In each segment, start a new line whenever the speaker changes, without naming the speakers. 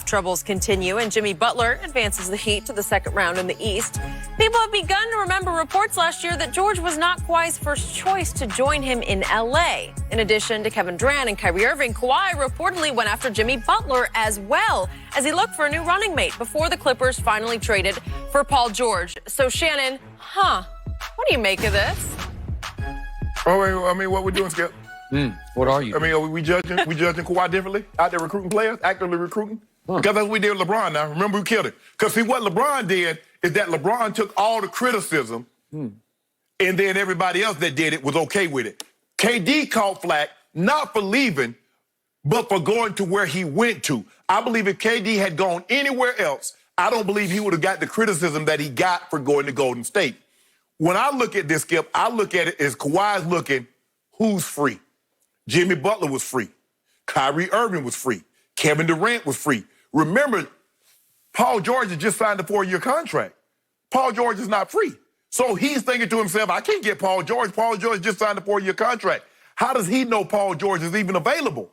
troubles continue and Jimmy Butler advances the Heat to the second round in the East. People have begun to remember reports last year that George was not Kawhi's first choice to join him in L.A. In addition to Kevin Durant and Kyrie Irving, Kawhi reportedly went after Jimmy Butler as well as he looked for a new running mate before the Clippers finally traded for Paul George. So, Shannon, what do you make of this?
Oh, I mean, what we're doing, Skip?
What are you?
I mean, are we judging Kawhi differently? Out there recruiting players, actively recruiting? Because that's what we did with LeBron now. Remember, we killed it. Because, see, what LeBron did is that LeBron took all the criticism, and then everybody else that did it was okay with it. KD caught flack, not for leaving, but for going to where he went to. I believe if KD had gone anywhere else, I don't believe he would have got the criticism that he got for going to Golden State. When I look at this, Skip, I look at it as Kawhi's looking, who's free? Jimmy Butler was free. Kyrie Irving was free. Kevin Durant was free. Remember, Paul George has just signed a 4-year contract. Paul George is not free. So he's thinking to himself, I can't get Paul George. Paul George just signed a 4-year contract. How does he know Paul George is even available?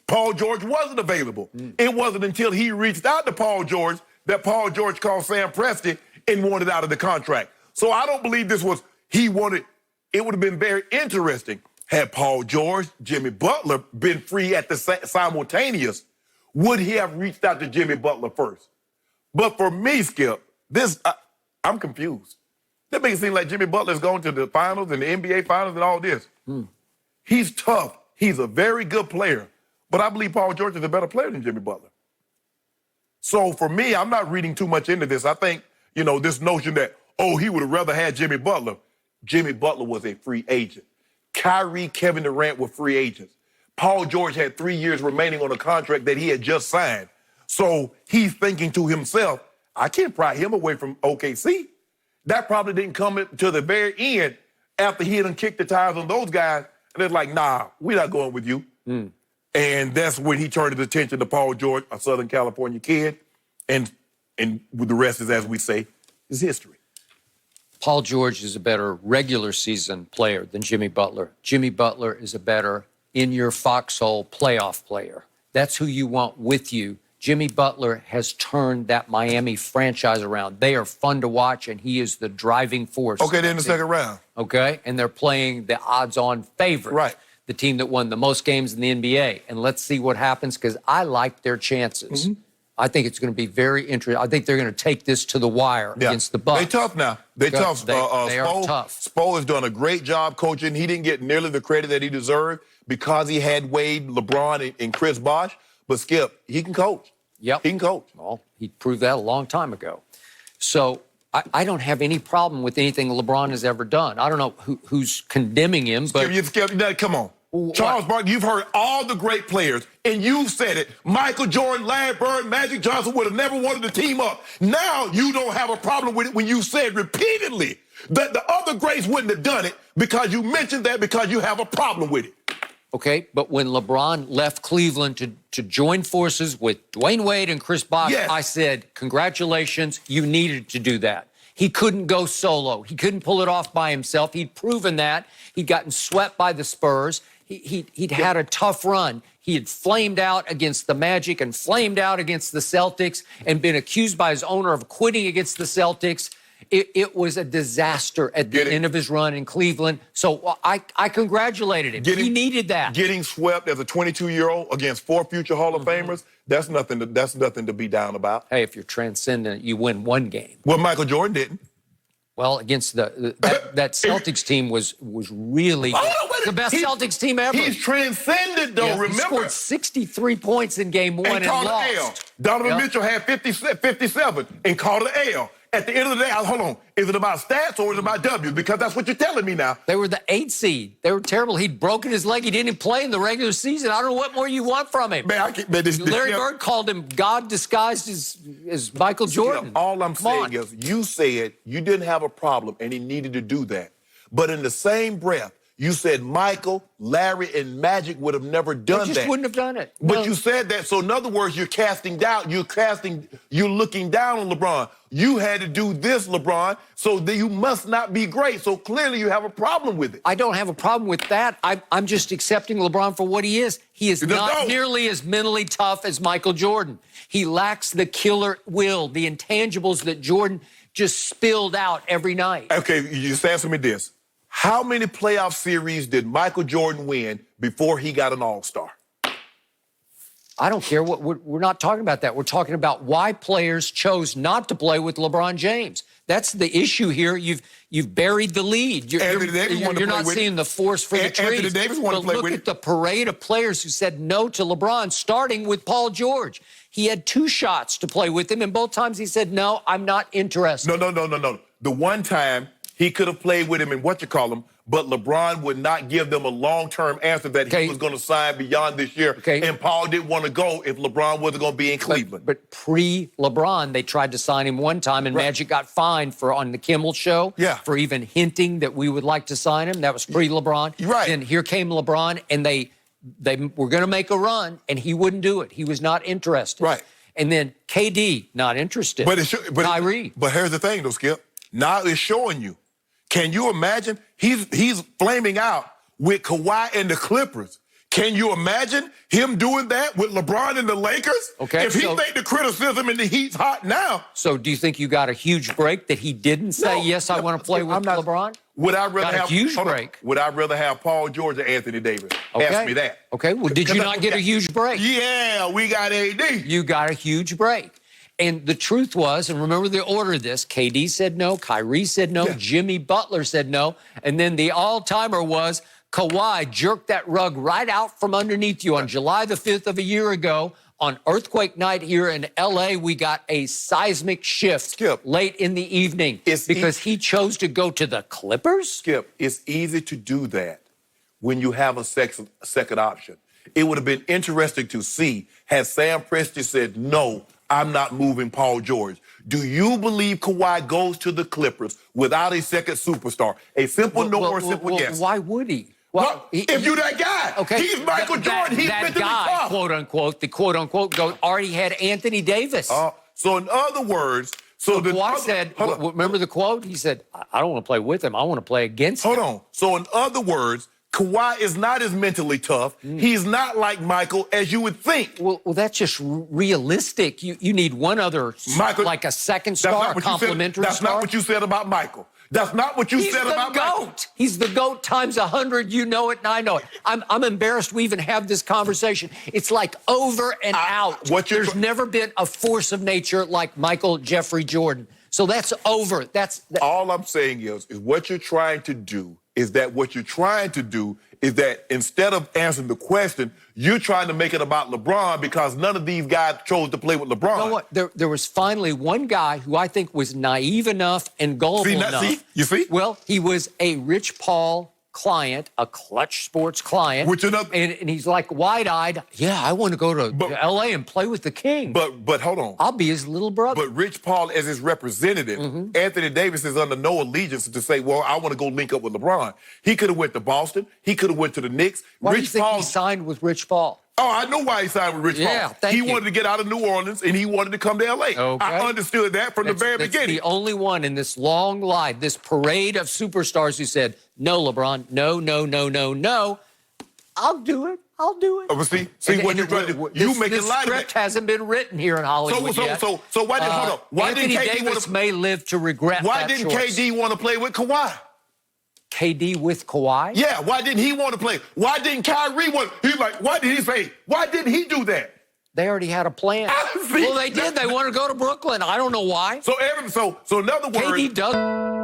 Paul George wasn't available. It wasn't until he reached out to Paul George that Paul George called Sam Presti and wanted out of the contract. So I don't believe this was he wanted. It would have been very interesting had Paul George, Jimmy Butler been free at the simultaneous. Would he have reached out to Jimmy Butler first? But for me, Skip, I'm confused. That makes it seem like Jimmy Butler's going to the finals and the NBA finals and all this. He's tough. He's a very good player. But I believe Paul George is a better player than Jimmy Butler. So for me, I'm not reading too much into this. I think, this notion that, he would have rather had Jimmy Butler. Jimmy Butler was a free agent. Kyrie, Kevin Durant were free agents. Paul George had 3 years remaining on a contract that he had just signed. So he's thinking to himself, I can't pry him away from OKC. That probably didn't come to the very end after he had kicked the tires on those guys. And they're like, nah, we're not going with you. And that's when he turned his attention to Paul George, a Southern California kid. And with the rest is, as we say, is history.
Paul George is a better regular season player than Jimmy Butler. Jimmy Butler is a better in-your-foxhole playoff player. That's who you want with you. Jimmy Butler has turned that Miami franchise around. They are fun to watch, and he is the driving force.
Okay, then the second round.
Okay, and they're playing the odds-on favorite.
Right.
The team that won the most games in the NBA. And let's see what happens, because I like their chances. I think it's going to be very interesting. I think they're going to take this to the wire against the Bucks.
They're tough now. They're tough.
They are tough.
Spo has done a great job coaching. He didn't get nearly the credit that he deserved because he had Wade, LeBron, and Chris Bosh. But, Skip, he can coach.
Yep.
He can coach.
Well, he proved that a long time ago. So I don't have any problem with anything LeBron has ever done. I don't know who's condemning him, but...
Skip, come on. Charles Barkley, you've heard all the great players, and you've said it. Michael Jordan, Larry Bird, Magic Johnson would have never wanted to team up. Now you don't have a problem with it when you said repeatedly that the other greats wouldn't have done it because you mentioned that because you have a problem with it.
Okay, but when LeBron left Cleveland to join forces with Dwayne Wade and Chris Bosh, I said, congratulations, you needed to do that. He couldn't go solo. He couldn't pull it off by himself. He'd proven that. He'd gotten swept by the Spurs. He'd had a tough run. He had flamed out against the Magic and flamed out against the Celtics and been accused by his owner of quitting against the Celtics. It was a disaster at the end of his run in Cleveland. So I congratulated him. He needed that.
Getting swept as a 22-year-old against 4 future Hall of Famers, that's nothing to be down about.
Hey, if you're transcendent, you win one game.
Well, Michael Jordan didn't.
Well, against that Celtics team was really the best Celtics team ever.
He's transcended, though, remember.
He scored 63 points in game one and
called
lost.
An L. Donovan Mitchell had 57 and called an L. At the end of the day, hold on, is it about stats or is it about W? Because that's what you're telling me now.
They were the 8th seed. They were terrible. He'd broken his leg. He didn't even play in the regular season. I don't know what more you want from him.
Man,
Larry Bird called him God disguised as Michael Jordan.
All I'm saying is you said you didn't have a problem and he needed to do that. But in the same breath, You said Michael, Larry, and Magic would have never done that.
They just wouldn't have done it.
But you said that, so in other words, you're casting doubt. You're looking down on LeBron. You had to do this, LeBron, so that you must not be great. So clearly you have a problem with it.
I don't have a problem with that. I'm just accepting LeBron for what he is. He is not nearly as mentally tough as Michael Jordan. He lacks the killer will, the intangibles that Jordan just spilled out every night.
Okay, you just answer me this. How many playoff series did Michael Jordan win before he got an All-Star?
I don't care. We're not talking about that. We're talking about why players chose not to play with LeBron James. That's the issue here. You've buried the lead. You're not seeing the forest for the trees.
Anthony Davis wanted to play with him.
Look at the parade of players who said no to LeBron, starting with Paul George. He had 2 shots to play with him, and both times he said, no, I'm not interested.
No. The one time he could have played with him in but LeBron would not give them a long-term answer that he was going to sign beyond this year. And Paul didn't want to go if LeBron wasn't going to be in Cleveland.
But pre-LeBron, they tried to sign him one time, and Magic got fined on the Kimmel show for even hinting that we would like to sign him. That was pre-LeBron.
Right.
Then here came LeBron, and they were going to make a run, and he wouldn't do it. He was not interested.
Right.
And then KD, not interested.
But
Kyrie.
But here's the thing, though, Skip. Now it's showing you. Can you imagine? He's flaming out with Kawhi and the Clippers. Can you imagine him doing that with LeBron and the Lakers?
Okay.
If he think the criticism and the heat's hot now.
So do you think you got a huge break that he didn't say, yes, I want to play with LeBron?
Would I rather have
a huge break?
Would I rather have Paul George or Anthony Davis?
Okay.
Ask me that.
Okay. Well, did you not get a huge break?
Yeah, we got AD.
You got a huge break. And the truth was, and remember the order of this, KD said no, Kyrie said no, Jimmy Butler said no, and then the all-timer was Kawhi jerked that rug right out from underneath you on July the 5th of a year ago. On Earthquake Night here in L.A., we got a seismic shift late in the evening because he chose to go to the Clippers?
Skip, it's easy to do that when you have a second option. It would have been interesting to see had Sam Presti said, no, I'm not moving Paul George. Do you believe Kawhi goes to the Clippers without a second superstar? A simple no or a simple yes.
Why would he?
Well, if you're that guy, he's Michael Jordan. He's
that guy, quote unquote, the quote unquote GOAT already had Anthony Davis.
So in other words,
Kawhi said, remember the quote? He said, I don't want to play with him. I want to play against him.
Hold on. So in other words, Kawhi is not as mentally tough. He's not like Michael as you would think.
Well, that's just realistic. You need one other, like a second star, complimentary star.
That's not what you said about Michael. That's not what you said about Michael.
He's the GOAT. He's the GOAT times 100. You know it and I know it. I'm embarrassed we even have this conversation. It's like over and out. There's never been a force of nature like Michael Jeffrey Jordan. So that's over.
All I'm saying is what you're trying to do is that instead of answering the question, you're trying to make it about LeBron because none of these guys chose to play with LeBron.
You know what? There was finally one guy who I think was naive enough and gullible enough.
You see?
Well, he was a Rich Paul client, a Clutch Sports client. And he's like wide-eyed, yeah, I want to go to L.A. and play with the king.
But hold on.
I'll be his little brother.
But Rich Paul, as his representative, Anthony Davis is under no allegiance to say, well, I want to go link up with LeBron. He could have went to Boston. He could have went to the Knicks.
Why do you think he signed with Rich Paul?
Oh, I know why he signed with Rich Paul. He wanted to get out of New Orleans, and he wanted to come to L.A.
Okay.
I understood that from the very beginning.
The only one in this long line, this parade of superstars who said, no, LeBron, no, no, no, no, no. I'll do it. I'll do it.
But see what you're trying to do. You make it light.
The script hasn't been written here in Hollywood yet.
So why didn't, hold on. Why
Anthony Davis may live to regret
Why
that
didn't
choice.
KD want to play with Kawhi?
KD with Kawhi?
Yeah, why didn't he want to play? Why didn't Kyrie want? He's like, why did he say? Why didn't he do that?
They already had a plan. Well, they did. They want to go to Brooklyn. I don't know why.
So in other words,
KD does.